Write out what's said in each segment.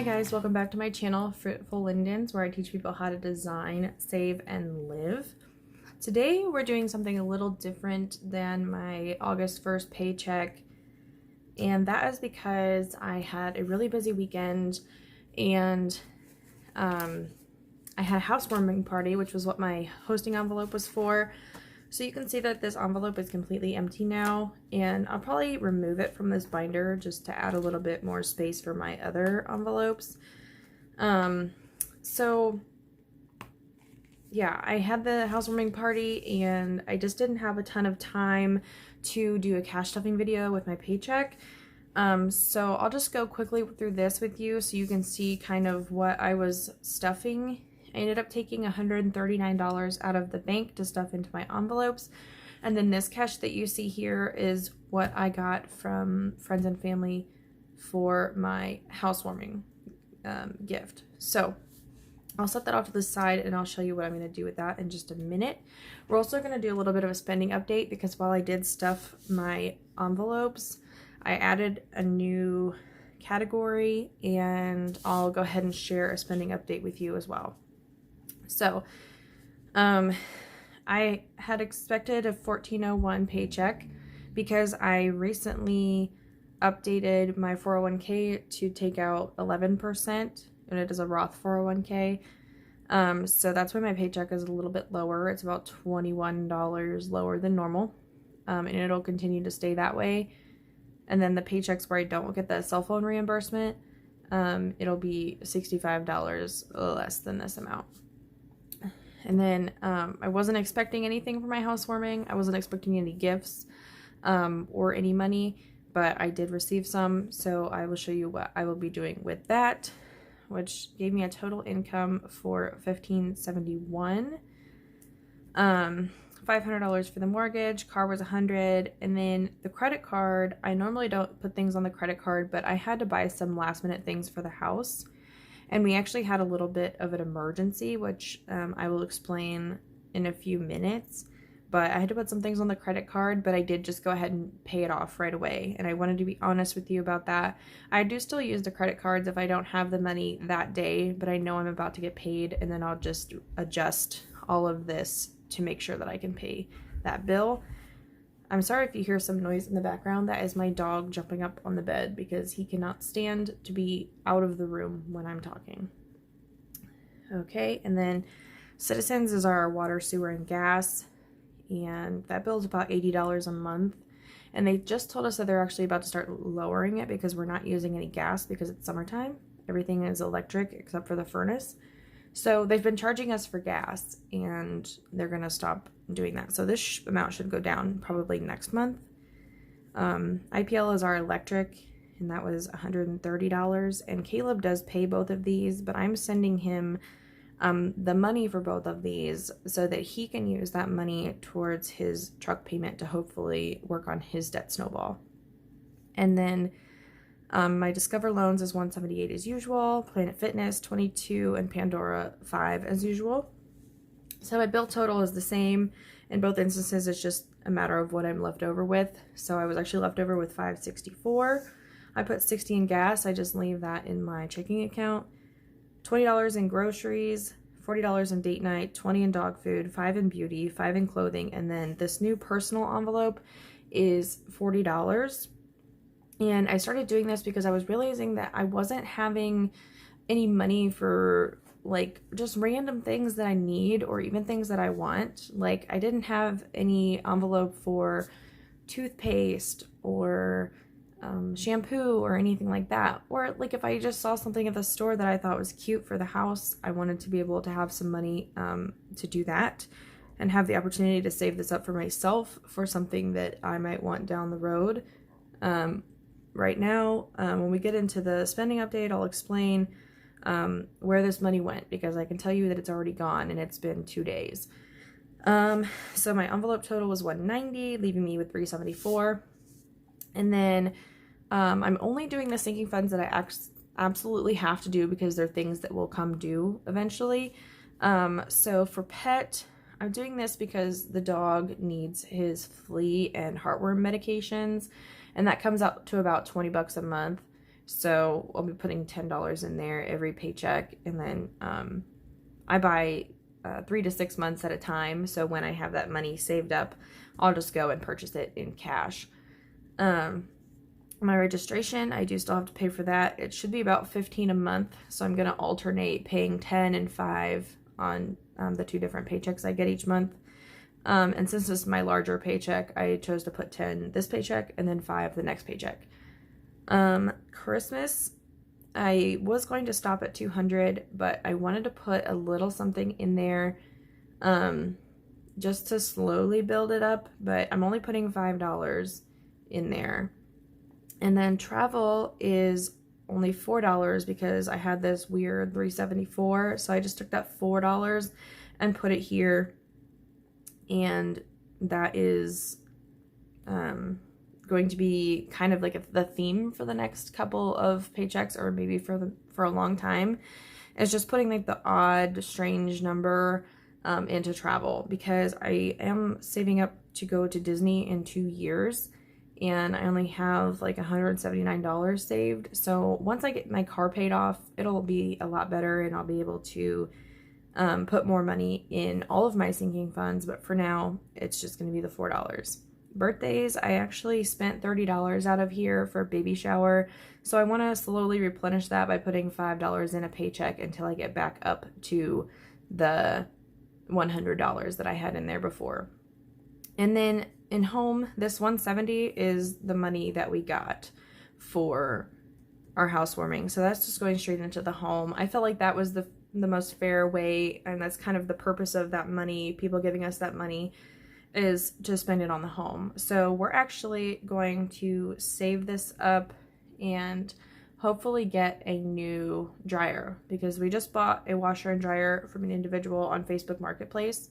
guys, welcome back to my channel, Fruitful Lindens, where I teach people how to design, save, and live. Today we're doing something a little different than my August 1st paycheck, and that is because I had a really busy weekend and I had a housewarming party, which was what my hosting envelope was for. So you can see that this envelope is completely empty now, and I'll probably remove it from this binder just to add a little bit more space for my other envelopes. So yeah, I had the housewarming party and I just didn't have a ton of time to do a cash stuffing video with my paycheck. So I'll just go quickly through this with you so you can see kind of what I was stuffing. I ended up taking $139 out of the bank to stuff into my envelopes. And then this cash that you see here is what I got from friends and family for my housewarming gift. So I'll set that off to the side and I'll show you what I'm going to do with that in just a minute. We're also going to do a little bit of a spending update because while I did stuff my envelopes, I added a new category and I'll go ahead and share a spending update with you as well. So, I had expected a $1401 paycheck because I recently updated my 401k to take out 11%, and it is a Roth 401k. So that's why my paycheck is a little bit lower. It's about $21 lower than normal, and it'll continue to stay that way. And then the paychecks where I don't get the cell phone reimbursement, it'll be $65 less than this amount. And then I wasn't expecting anything for my housewarming. I wasn't expecting any gifts or any money, but I did receive some. So I will show you what I will be doing with that, which gave me a total income for $1,571. $500 for the mortgage, car was $100, and then the credit card, I normally don't put things on the credit card, but I had to buy some last minute things for the house. And we actually had a little bit of an emergency, which I will explain in a few minutes. But I had to put some things on the credit card, but I did just go ahead and pay it off right away. And I wanted to be honest with you about that. I do still use the credit cards if I don't have the money that day, but I know I'm about to get paid, and then I'll just adjust all of this to make sure that I can pay that bill. I'm sorry if you hear some noise in the background. That is my dog jumping up on the bed because he cannot stand to be out of the room when I'm talking. Okay, and then Citizens is our water, sewer, and gas, and that bill's about $80 a month. And they just told us that they're actually about to start lowering it because we're not using any gas because it's summertime. Everything is electric except for the furnace. So they've been charging us for gas, and they're going to stop doing that. So this amount should go down probably next month. IPL is our electric, and that was $130. And Caleb does pay both of these, but I'm sending him the money for both of these so that he can use that money towards his truck payment to hopefully work on his debt snowball. And then my Discover loans is $178 as usual, Planet Fitness $22, and Pandora $5 as usual. So my bill total is the same. In both instances, it's just a matter of what I'm left over with. So I was actually left over with $564. I put $60 in gas. I just leave that in my checking account. $20 in groceries, $40 in date night, $20 in dog food, $5 in beauty, $5 in clothing, and then this new personal envelope is $40. And I started doing this because I was realizing that I wasn't having any money for like just random things that I need or even things that I want. Like I didn't have any envelope for toothpaste or shampoo or anything like that. Or like if I just saw something at the store that I thought was cute for the house, I wanted to be able to have some money to do that and have the opportunity to save this up for myself for something that I might want down the road. Right now, when we get into the spending update, I'll explain where this money went because I can tell you that it's already gone and it's been 2 days. So my envelope total was $190, leaving me with $374. And then I'm only doing the sinking funds that I absolutely have to do because they're things that will come due eventually. So for pet, I'm doing this because the dog needs his flea and heartworm medications. And that comes out to about $20 a month. So I'll be putting $10 in there every paycheck. And then I buy 3 to 6 months at a time. So when I have that money saved up, I'll just go and purchase it in cash. My registration, I do still have to pay for that. It should be about $15 a month. So I'm going to alternate paying $10 and $5 on the 2 different paychecks I get each month. And since this is my larger paycheck, I chose to put $10 this paycheck and then $5 the next paycheck. Christmas, I was going to stop at $200, but I wanted to put a little something in there, just to slowly build it up, but I'm only putting $5 in there. And then travel is only $4 because I had this weird $374. So I just took that $4 and put it here. And that is going to be kind of like the theme for the next couple of paychecks, or maybe for a long time. It's just putting like the odd, strange number into travel, because I am saving up to go to Disney in 2 years. And I only have like $179 saved. So once I get my car paid off, it'll be a lot better, and I'll be able to put more money in all of my sinking funds. But for now, it's just going to be the $4. Birthdays, I actually spent $30 out of here for a baby shower. So I want to slowly replenish that by putting $5 in a paycheck until I get back up to the $100 that I had in there before. And then in home, this $170 is the money that we got for our housewarming. So that's just going straight into the home. I felt like that was the most fair way, and that's kind of the purpose of that money, people giving us that money, is to spend it on the home. So we're actually going to save this up and hopefully get a new dryer, because we just bought a washer and dryer from an individual on Facebook Marketplace.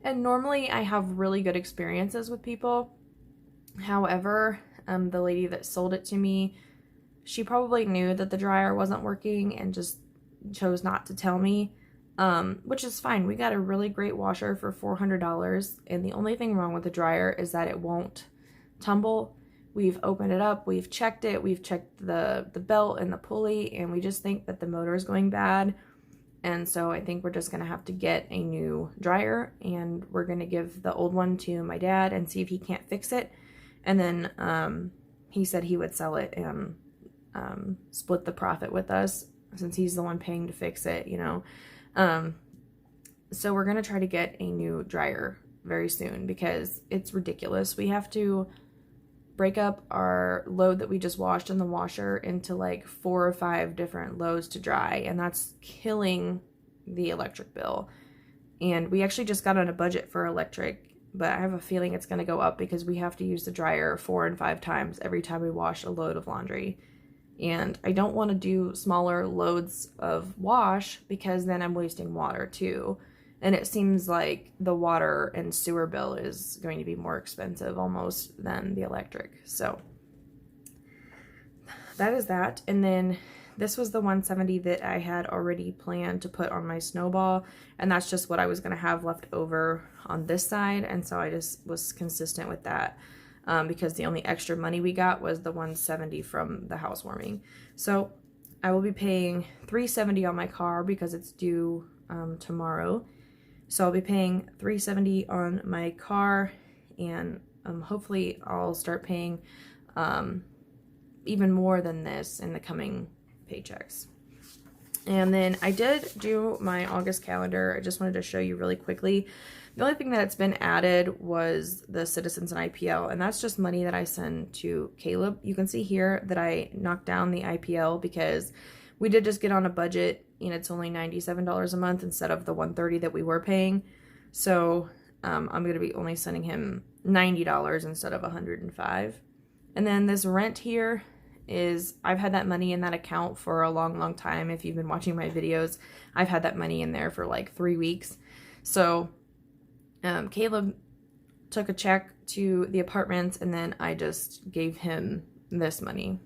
And normally I have really good experiences with people. However, the lady that sold it to me, she probably knew that the dryer wasn't working and just chose not to tell me, which is fine. We got a really great washer for $400, and the only thing wrong with the dryer is that it won't tumble. We've opened it up, we've checked it, we've checked the belt and the pulley, and we just think that the motor is going bad. And so I think we're just going to have to get a new dryer, and we're going to give the old one to my dad and see if he can't fix it. And then he said he would sell it and split the profit with us, since he's the one paying to fix it, you know. So we're going to try to get a new dryer very soon, because it's ridiculous. We have to break up our load that we just washed in the washer into like 4 or 5 different loads to dry, and that's killing the electric bill. And we actually just got on a budget for electric, but I have a feeling it's going to go up because we have to use the dryer 4 and 5 times every time we wash a load of laundry. And I don't want to do smaller loads of wash, because then I'm wasting water too. And it seems like the water and sewer bill is going to be more expensive almost than the electric. So that is that. And then this was the $170 that I had already planned to put on my snowball. And that's just what I was going to have left over on this side. And so I just was consistent with that, because the only extra money we got was the $170 from the housewarming. So I will be paying $370 on my car because it's due tomorrow. So I'll be paying $370 on my car, and hopefully I'll start paying even more than this in the coming paychecks. And then I did do my August calendar. I just wanted to show you really quickly. The only thing that's been added was the Citizens and IPL, and that's just money that I send to Caleb. You can see here that I knocked down the IPL because we did just get on a budget, and it's only $97 a month instead of the $130 that we were paying. So I'm going to be only sending him $90 instead of $105. And then this rent here is, I've had that money in that account for a long, long time. If you've been watching my videos, I've had that money in there for like 3 weeks. So Caleb took a check to the apartments, and then I just gave him this money.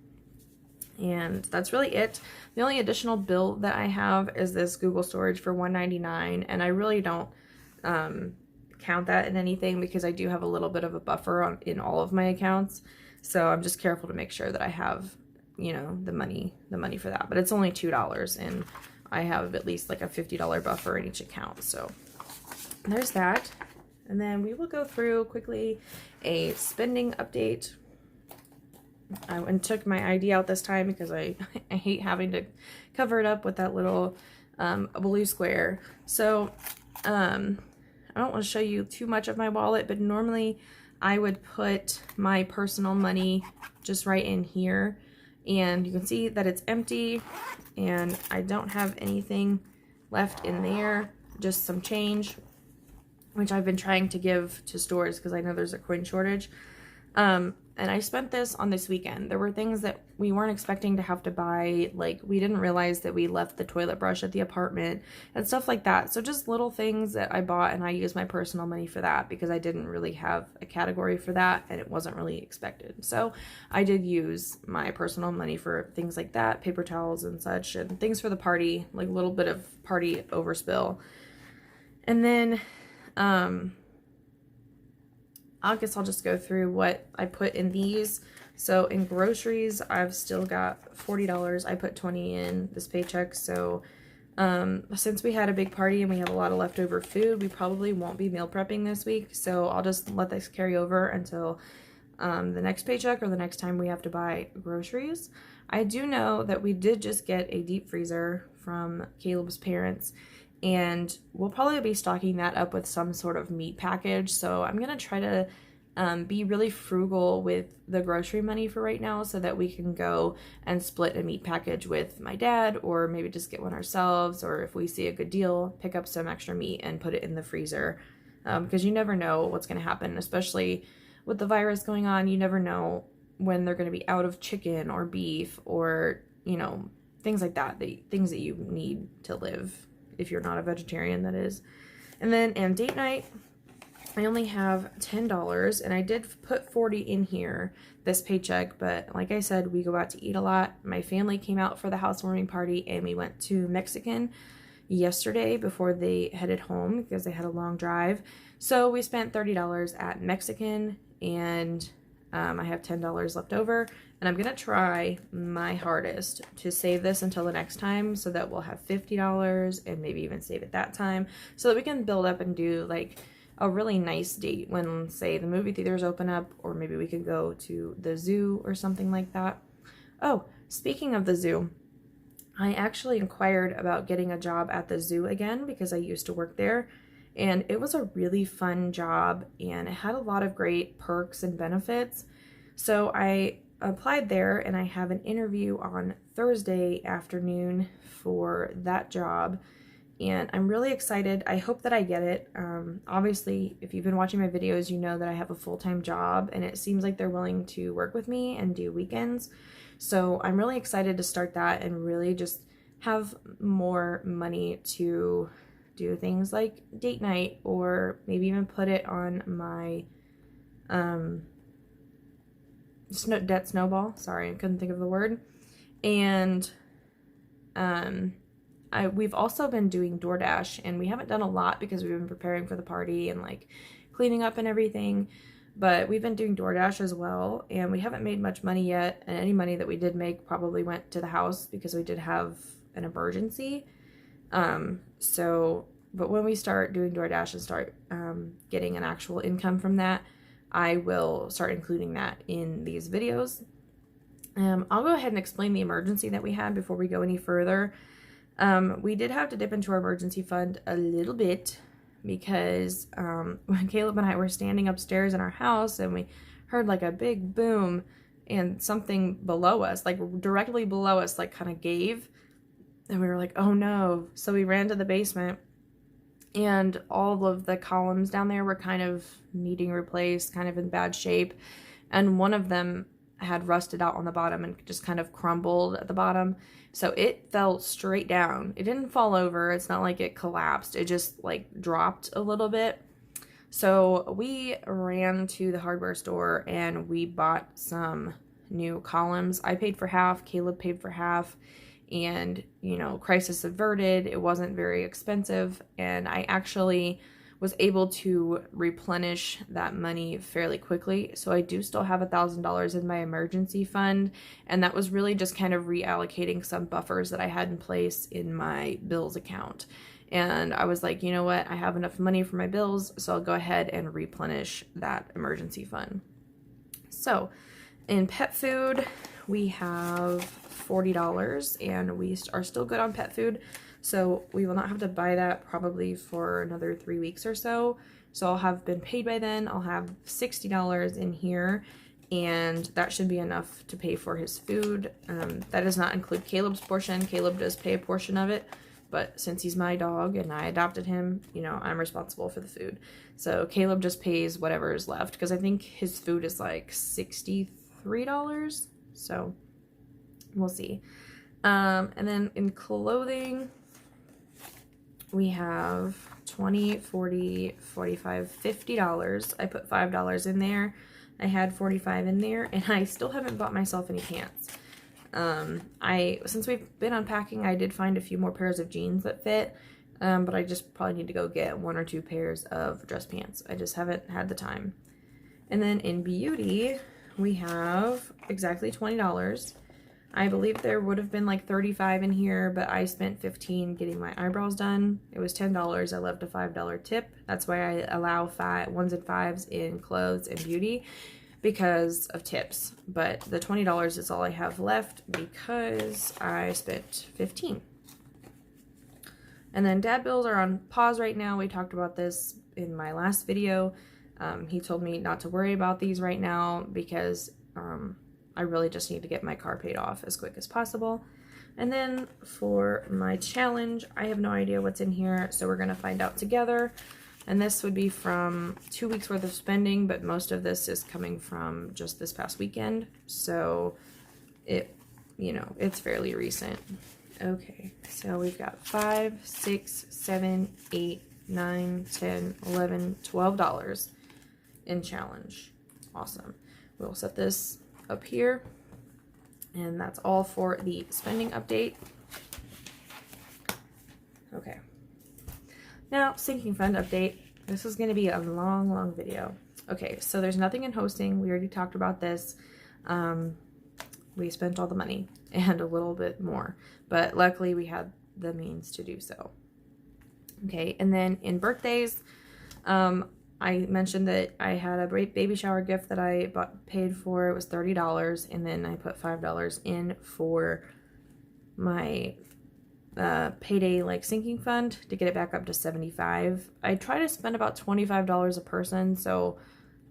And that's really it. The only additional bill that I have is this Google storage for $199, and I really don't count that in anything because I do have a little bit of a buffer in all of my accounts. So I'm just careful to make sure that I have you know, the money for that. But it's only $2, and I have at least like a $50 buffer in each account. So there's that. And then we will go through quickly a spending update. I took my ID out this time because I hate having to cover it up with that little blue square. So I don't want to show you too much of my wallet, but normally I would put my personal money just right in here, and you can see that it's empty and I don't have anything left in there, just some change, which I've been trying to give to stores because I know there's a coin shortage. And I spent this on this weekend. There were things that we weren't expecting to have to buy. Like, we didn't realize that we left the toilet brush at the apartment and stuff like that. So just little things that I bought, and I used my personal money for that because I didn't really have a category for that and it wasn't really expected. So I did use my personal money for things like that, paper towels and such, and things for the party, like a little bit of party overspill. And then, I guess I'll just go through what I put in these. So in groceries, I've still got $40. I put 20 in this paycheck. So since we had a big party and we have a lot of leftover food, we probably won't be meal prepping this week. So I'll just let this carry over until the next paycheck or the next time we have to buy groceries. I do know that we did just get a deep freezer from Caleb's parents, and we'll probably be stocking that up with some sort of meat package. So I'm going to try to be really frugal with the grocery money for right now so that we can go and split a meat package with my dad, or maybe just get one ourselves, or if we see a good deal, pick up some extra meat and put it in the freezer. Because you never know what's going to happen, especially with the virus going on. You never know when they're going to be out of chicken or beef or, you know, things like that, things that you need to live. If you're not a vegetarian, that is. And then on date night, I only have $10, and I did put 40 in here this paycheck, but like I said, we go out to eat a lot. My family came out for the housewarming party, and we went to Mexican yesterday before they headed home because they had a long drive. So we spent $30 at Mexican, and I have $10 left over, and I'm gonna try my hardest to save this until the next time so that we'll have $50 and maybe even save it that time so that we can build up and do like a really nice date when, say, the movie theaters open up, or maybe we could go to the zoo or something like that. Oh, speaking of the zoo, I actually inquired about getting a job at the zoo again because I used to work there. And it was a really fun job, and it had a lot of great perks and benefits. So I applied there, and I have an interview on Thursday afternoon for that job. And I'm really excited. I hope that I get it. Obviously, if you've been watching my videos, you know that I have a full-time job, and it seems like they're willing to work with me and do weekends. So I'm really excited to start that and really just have more money to do things like date night, or maybe even put it on my debt snowball. Sorry, I couldn't think of the word. And we've also been doing DoorDash, and we haven't done a lot because we've been preparing for the party and like cleaning up and everything, but we've been doing DoorDash as well, and we haven't made much money yet, and any money that we did make probably went to the house because we did have an emergency. But when we start doing DoorDash and start getting an actual income from that, I will start including that in these videos. I'll go ahead and explain the emergency that we had before we go any further. We did have to dip into our emergency fund a little bit because when Caleb and I were standing upstairs in our house, and we heard like a big boom, and something below us, like directly below us, like kind of gave. And we were like, oh no. So we ran to the basement, and all of the columns down there were kind of needing replaced, kind of in bad shape. And one of them had rusted out on the bottom and just kind of crumbled at the bottom. So it fell straight down. It didn't fall over. It's not like it collapsed. It just like dropped a little bit. So we ran to the hardware store and we bought some new columns. I paid for half. Caleb paid for half. And, you know, crisis averted. It wasn't very expensive. And I actually was able to replenish that money fairly quickly. So I do still have $1,000 in my emergency fund, and that was really just kind of reallocating some buffers that I had in place in my bills account. And I was like, you know what, I have enough money for my bills, so I'll go ahead and replenish that emergency fund. So in pet food, we have $40, and we are still good on pet food. So we will not have to buy that probably for another 3 weeks or so. So I'll have been paid by then. I'll have $60 in here, and that should be enough to pay for his food. That does not include Caleb's portion. Caleb does pay a portion of it, but since he's my dog and I adopted him, you know, I'm responsible for the food. So Caleb just pays whatever is left, because I think his food is like $63. So we'll see. And then in clothing, we have $20, $40, $45, $50. I put $5 in there. I had $45 in there, and I still haven't bought myself any pants. Since we've been unpacking, I did find a few more pairs of jeans that fit, but I just probably need to go get 1 or 2 pairs of dress pants. I just haven't had the time. And then in beauty, we have exactly $20. I believe there would have been like $35 in here, but I spent $15 getting my eyebrows done. It was $10. I left a $5 tip. That's why I allow 1s and 5s in clothes and beauty, because of tips. But the $20 is all I have left because I spent $15. And then dad bills are on pause right now. We talked about this in my last video. He told me not to worry about these right now because I really just need to get my car paid off as quick as possible. And then for my challenge, I have no idea what's in here, so we're gonna find out together. And this would be from 2 weeks worth of spending, but most of this is coming from just this past weekend. So it's fairly recent. Okay, so we've got $5, $6, $7, $8, $9, $10, $11, $12 in challenge. Awesome. We'll set this up here, and that's all for the spending update. Okay, now sinking fund update. This is going to be a long video. Okay, so there's nothing in hosting. We already talked about this. We spent all the money and a little bit more, but luckily we had the means to do so. Okay, and then in birthdays, I mentioned that I had a baby shower gift that I paid for. It was $30, and then I put $5 in for my payday like sinking fund to get it back up to $75. I try to spend about $25 a person, so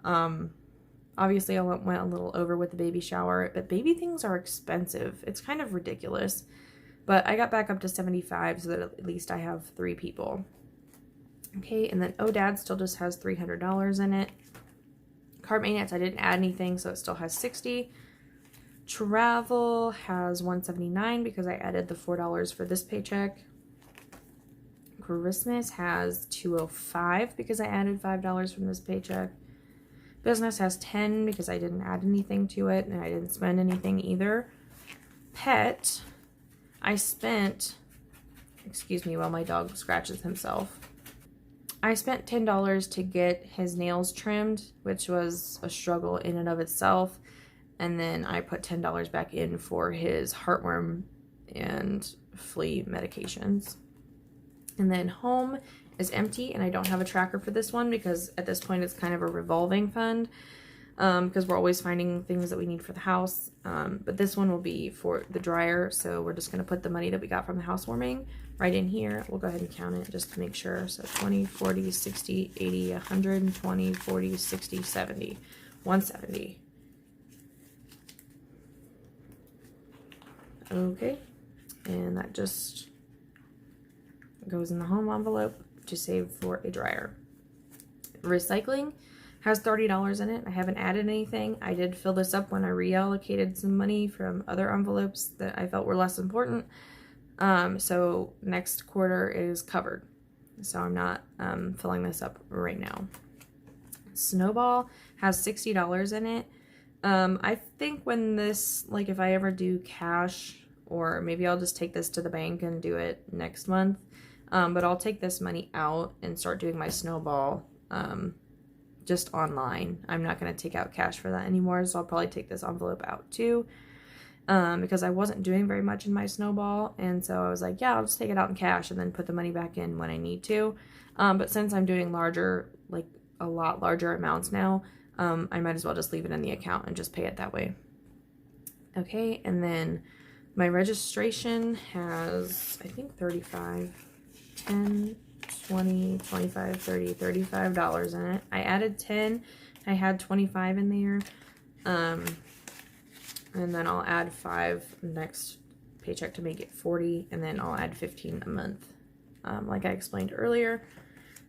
obviously I went a little over with the baby shower, but baby things are expensive. It's kind of ridiculous, but I got back up to $75 so that at least I have 3 people. Okay, and then Dad still just has $300 in it. Card maintenance, I didn't add anything, so it still has $60. Travel has $179 because I added the $4 for this paycheck. Christmas has $205 because I added $5 from this paycheck. Business has $10 because I didn't add anything to it, and I didn't spend anything either. Pet, I spent, excuse me while my dog scratches himself. I spent $10 to get his nails trimmed, which was a struggle in and of itself. And then I put $10 back in for his heartworm and flea medications. And then home is empty, and I don't have a tracker for this one because at this point it's kind of a revolving fund because we're always finding things that we need for the house. But this one will be for the dryer, so we're just going to put the money that we got from the housewarming right in here. We'll go ahead and count it just to make sure. So 20, 40, 60, 80, 120, 40, 60, 70, 170. Okay, and that just goes in the home envelope to save for a dryer. Recycling has $30 in it. I haven't added anything. I did fill this up when I reallocated some money from other envelopes that I felt were less important. So next quarter is covered. So I'm not filling this up right now. Snowball has $60 in it. I think when this, like if I ever do cash, or maybe I'll just take this to the bank and do it next month. But I'll take this money out and start doing my snowball just online. I'm not going to take out cash for that anymore, so I'll probably take this envelope out too, because I wasn't doing very much in my snowball, and so I was like, yeah, I'll just take it out in cash and then put the money back in when I need to. But since I'm doing larger, like a lot larger amounts now, I might as well just leave it in the account and just pay it that way. Okay, and then my registration has, I think, 35, 10, 20, 25, 30, $35 in it. I added 10. I had 25 in there. And then I'll add 5 next paycheck to make it 40, and then I'll add 15 a month. Like I explained earlier.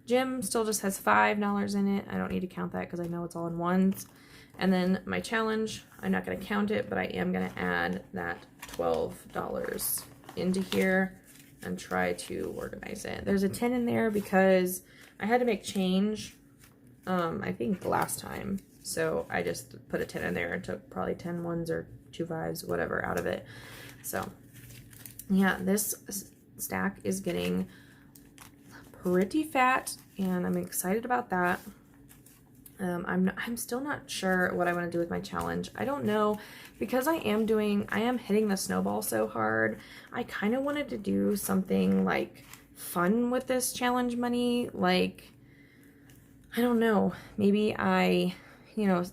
Gym still just has $5 in it. I don't need to count that because I know it's all in ones. And then my challenge, I'm not going to count it, but I am going to add that $12 into here and try to organize it. There's a 10 in there because I had to make change, I think last time. So I just put a 10 in there and took probably 10 ones or 2 5s, whatever, out of it. So yeah, this stack is getting pretty fat, and I'm excited about that. I'm still not sure what I want to do with my challenge. I don't know, because I am hitting the snowball so hard. I kind of wanted to do something like fun with this challenge money. Like, I don't know, maybe I,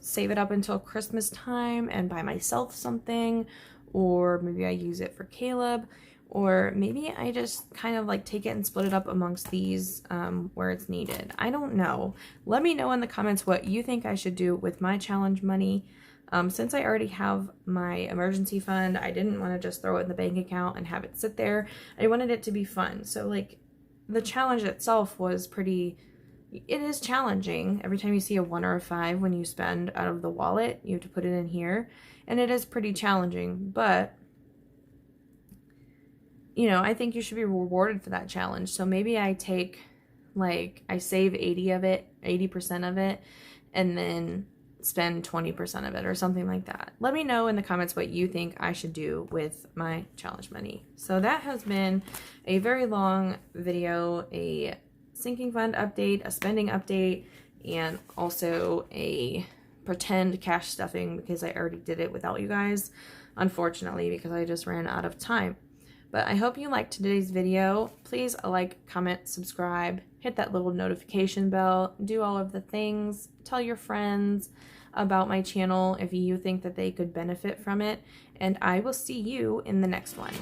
save it up until Christmas time and buy myself something, or maybe I use it for Caleb, or maybe I just kind of like take it and split it up amongst these where it's needed. I don't know. Let me know in the comments what you think I should do with my challenge money. Since I already have my emergency fund, I didn't want to just throw it in the bank account and have it sit there. I wanted it to be fun. So like the challenge itself was it is challenging. Every time you see a 1 or a 5 when you spend out of the wallet, you have to put it in here. And it is pretty challenging, but I think you should be rewarded for that challenge. So maybe I take, I save 80% of it, and then spend 20% of it or something like that. Let me know in the comments what you think I should do with my challenge money. So that has been a very long video, a sinking fund update, a spending update, and also a pretend cash stuffing because I already did it without you guys, unfortunately, because I just ran out of time. But I hope you liked today's video. Please like, comment, subscribe, hit that little notification bell, do all of the things, tell your friends about my channel if you think that they could benefit from it, and I will see you in the next one.